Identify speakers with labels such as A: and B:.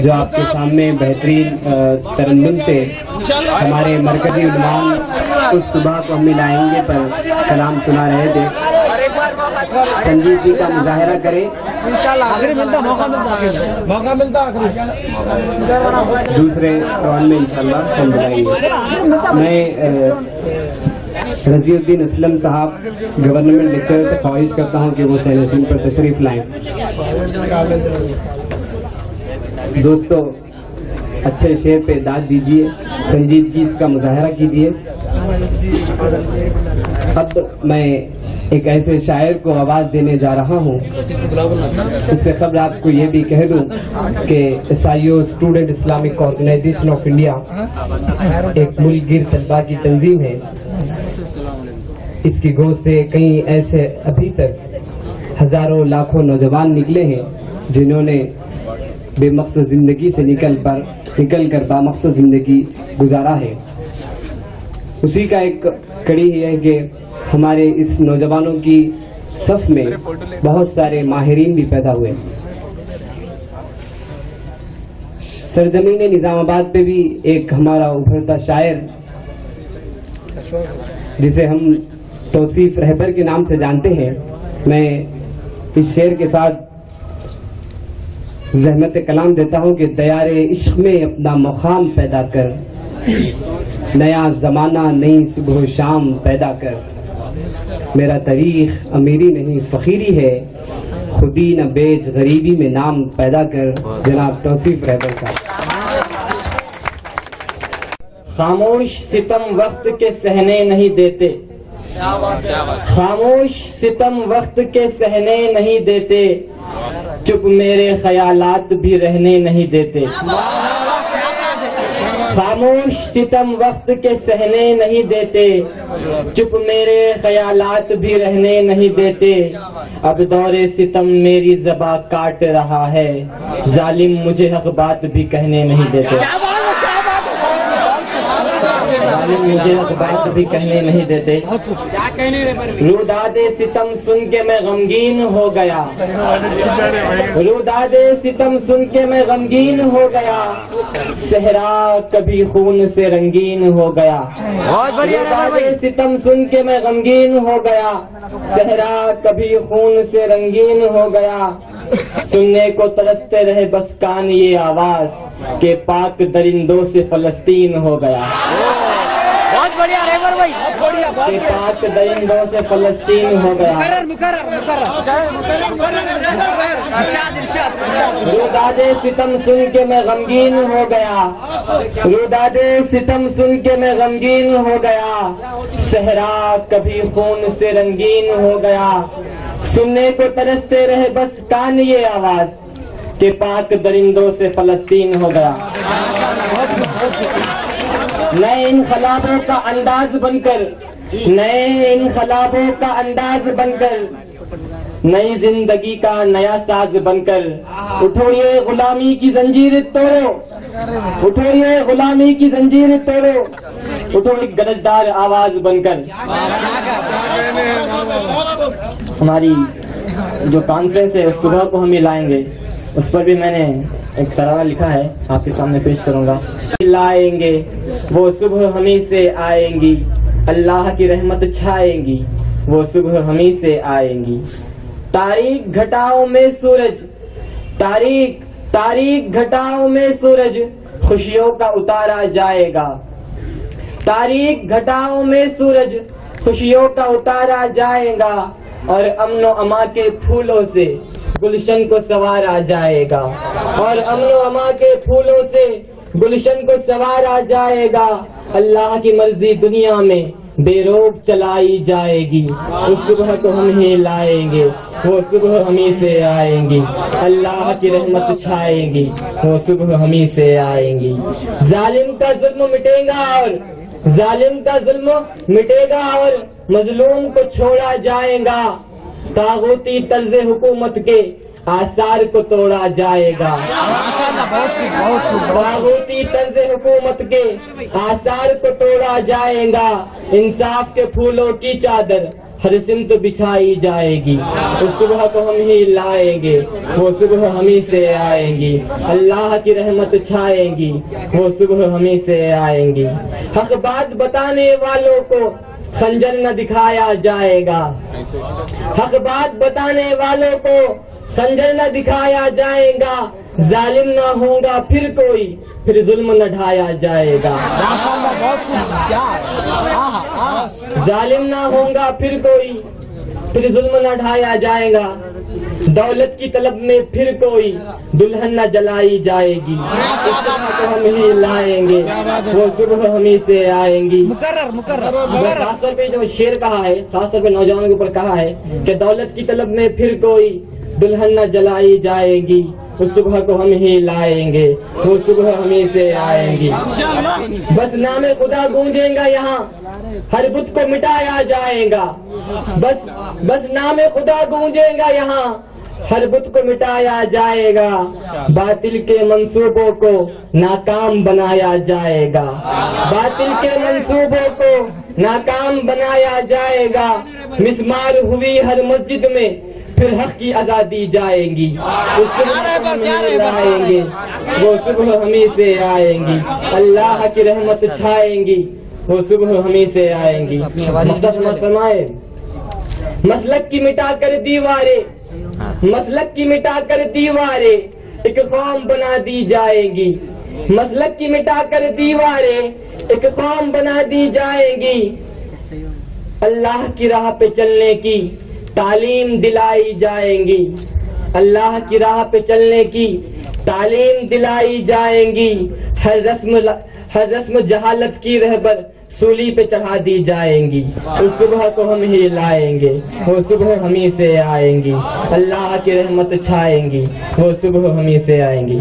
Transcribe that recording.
A: جو آپ کے سامنے بہترین ترنم سے ہمارے مرکزی عنوان اس صبح کو ہم ملائیں گے پر کلام سنا رہے تھے. سنجیت جی کا مظاہرہ کریں.
B: موقع ملتا
A: دوسرے روان میں انشاءاللہ ہم بلائیں گے. میں رضی الدین اسلم صاحب گورنمنٹ لیکچر سے خواہش کرتا ہوں کہ وہ سین حسین پر تشریف لائیں. دوستو اچھے شعر پہ داد دیجئے. سنجیت جی اس کا مظاہرہ کیجئے. اب میں ایک ایسے شاعر کو آواز دینے جا رہا ہوں. اس سے قبل آپ کو یہ بھی کہہ دوں کہ SIO student Islamic organisation of India ایک ملک گیر طلباء کی تنظیم ہے. اس کی گود سے کئی ایسے ابھی تک ہزاروں لاکھوں نوجوان نکلے ہیں جنہوں نے بے مقصد زندگی سے نکل کر بامقصد زندگی گزارا ہے. اسی کا ایک کڑی ہے کہ ہمارے اس نوجوانوں کی صف میں بہت سارے ماہرین بھی پیدا ہوئے. سرزمین نظام آباد پہ بھی ایک ہمارا ابھرتا شاعر جسے ہم توصیف رہبر کے نام سے جانتے ہیں. میں اس شعر کے ساتھ زحمت کلام دیتا ہوں کہ دیار عشق میں اپنا مقام پیدا کر, نیا زمانہ نئی صبح و شام پیدا کر. میرا تاریخ امیری نہیں فقیری ہے, خودی نہ بیچ غریبی میں نام پیدا کر. جناب توصیف رہبر صاحب.
C: خاموش ستم وقت کے سہنے نہیں دیتے, خاموش ستم وقت کے سہنے نہیں دیتے, چپ میرے خیالات بھی رہنے نہیں دیتے. خاموش ستم وقت کے سہنے نہیں دیتے, چپ میرے خیالات بھی رہنے نہیں دیتے. اب دور ستم میری زباں کاٹ رہا ہے, ظالم مجھے حق بات بھی کہنے نہیں دیتے. مجھے بات بھی کہنے نہیں دیتے. روداد ستم سن کے میں غمگین ہو گیا, روداد ستم سن کے میں غمگین ہو گیا, صحرا کبھی خون سے رنگین ہو گیا. روداد ستم سن کے میں غمگین ہو گیا, صحرا کبھی خون سے رنگین ہو گیا. سننے کو ترستے رہے بس کان یہ آواز کہ پاک درندوں سے فلسطین ہو گیا.
B: بہت بڑھیا ریور بھائی,
C: کہ پاک درندوں سے فلسطین ہو گیا. روداد ستم سن کے میں غمگین ہو گیا, روداد ستم سن کے میں غمگین ہو گیا, صحرا کبھی خون سے رنگین ہو گیا. سننے کو ترستے رہے بس کان یہ آواز کہ پاک درندوں سے فلسطین ہو گیا. نئے انقلابوں کا انداز بن کر, نئے انقلابوں کا انداز بن کر, نئی زندگی کا نیا ساز بن کر, اٹھو یہ غلامی کی زنجیر توڑو, اٹھو یہ غلامی کی زنجیر توڑو, اٹھو ایک گرجدار آواز بن کر. ہماری جو کانفرنس ہے اس صبح کو ہم ہی لائیں گے, اس پر بھی میں نے ایک سرارہ لکھا ہے, آپ کے سامنے پیش کروں گا. لائیں گے وہ صبح ہمیں سے آئیں گی, اللہ کی رحمت چھائیں گی وہ صبح ہمیں سے آئیں گی. تاریک گھٹاؤں میں سورج, تاریک گھٹاؤں میں سورج خوشیوں کا اتارا جائے گا. تاریک گھٹاؤں میں سورج خوشیوں کا اتارا جائے گا, اور امن و اما کے پھولوں سے گلشن کو سنوارا جائے گا, اور امن و اما کے پھولوں سے گلشن کو سنوارا جائے گا. اللہ کی مرضی دنیا میں بے روک چلائی جائے گی, اس صبح کو ہم ہی لائیں گے وہ صبح ہمیں سے آئیں گی. اللہ کی رحمت چھائیں گی وہ صبح ہمیں سے آئیں گی. ظالم کا ظلم مٹے گا, اور ظالم کا ظلم مٹے گا, اور مظلوم کو چھوڑا جائے گا. طاغوتی طرز حکومت کے آثار کو توڑا جائے گا, طاغوتی طرز حکومت کے آثار کو توڑا جائے گا. انصاف کے پھولوں کی چادر ہر سمت بچھائی جائے گی. اس صبح کو ہم ہی لائیں گے, وہ صبح ہمیں سے آئیں گی. اللہ کی رحمت چھائیں گی, وہ صبح ہمیں سے آئیں گی. حق بات بتانے والوں کو خنجر نہ دکھایا جائے گا. حق بات بتانے والوں کو خنجر نہ دکھایا جائے گا. ظالم نہ ہوگا پھر کوئی, پھر ظلم نہ ڈھایا جائے گا. ظالم نہ ہوگا پھر کوئی, پھر ظلم نہ ڈھایا جائے گا. دولت کی طلب میں پھر کوئی دلہن نہ جلائی جائے گی. اس صبح کو ہم ہی لائیں گے, وہ صبح ہمیں سے آئیں گی. خاص طور پہ جو شعر کہا ہے, خاص طور پہ نوجوانوں کے اوپر کہا ہے کہ دولت کی طلب میں پھر کوئی دلہن نہ جلائی جائے گی. اس صبح کو ہم ہی لائیں گے, وہ صبح ہمیں سے آئیں گی. بس نام خدا گونجے گا یہاں, ہر بت کو مٹایا جائے گا. بس نام خدا گونجے گا یہاں, ہر بت کو مٹایا جائے گا. باطل کے منصوبوں کو ناکام بنایا جائے گا. باطل کے منصوبوں کو ناکام بنایا جائے گا. مسمار ہوئی ہر مسجد میں, پھر حق کی آزادی جائے گی. اس صبح ہم ہی لائیں گے, وہ صبح ہمیں سے آئیں گی. اللہ کی رحمت چھائیں گی, وہ صبح ہمیں سے آئیں گی. فرمائے مسلک کی مٹا کر دیواریں, مسلک کی مٹا کر دیواریں ایک قوم بنا دی جائے گی. مسلک کی مٹا کر دیواریں ایک قوم بنا دی جائے گی. اللہ کی راہ پہ چلنے کی تعلیم دلائی جائیں گی. اللہ کی راہ پہ چلنے کی تعلیم دلائی جائیں گی. ہر رسم جہالت کی رہبر سولی پہ چڑھا دی جائیں گی. اس صبح کو ہم ہی لائیں گے, وہ صبح ہمیں سے آئیں گی. اللہ کی رحمت چھائیں گی, وہ صبح ہمیں سے آئیں گی.